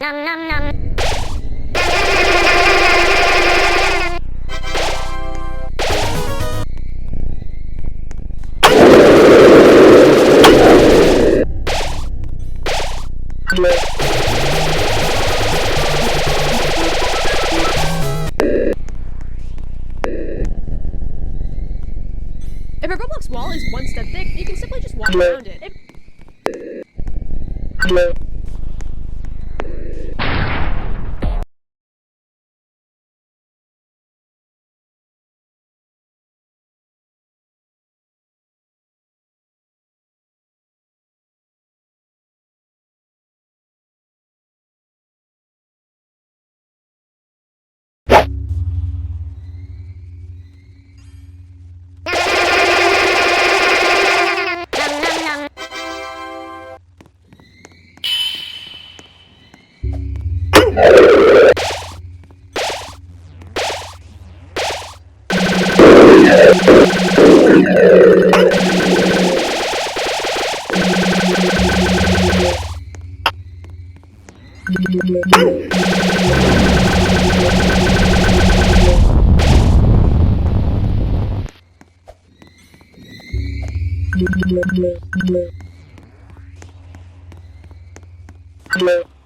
If a Roblox wall is one step thick, you can simply just walk around it.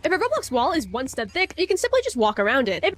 If a Roblox wall is one step thick, you can simply just walk around it. If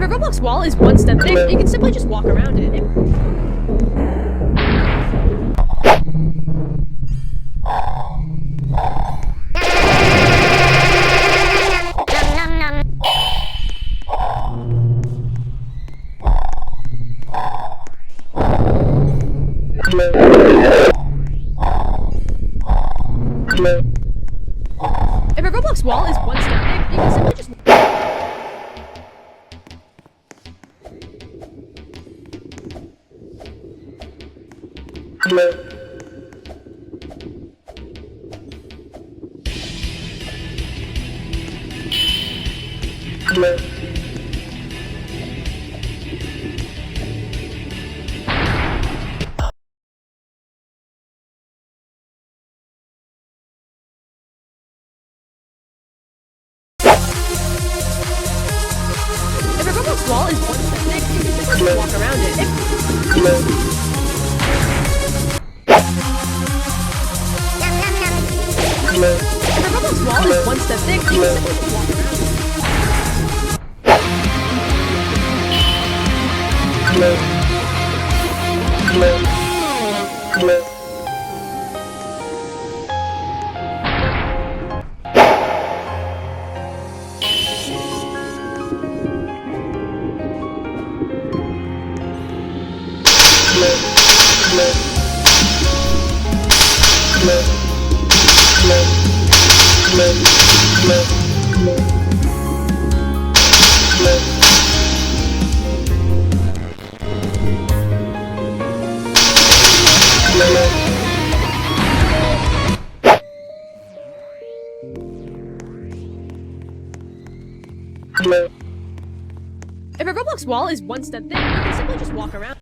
a Roblox wall is one step thick, you can simply just walk around it. If a Roblox wall is one step thick, you can simply just If a Roblox wall is one step thick, you can simply just walk around it. If a Roblox wall is one step thick, you can simply just walk around it. If a Roblox wall is one step thick, you can simply just walk around.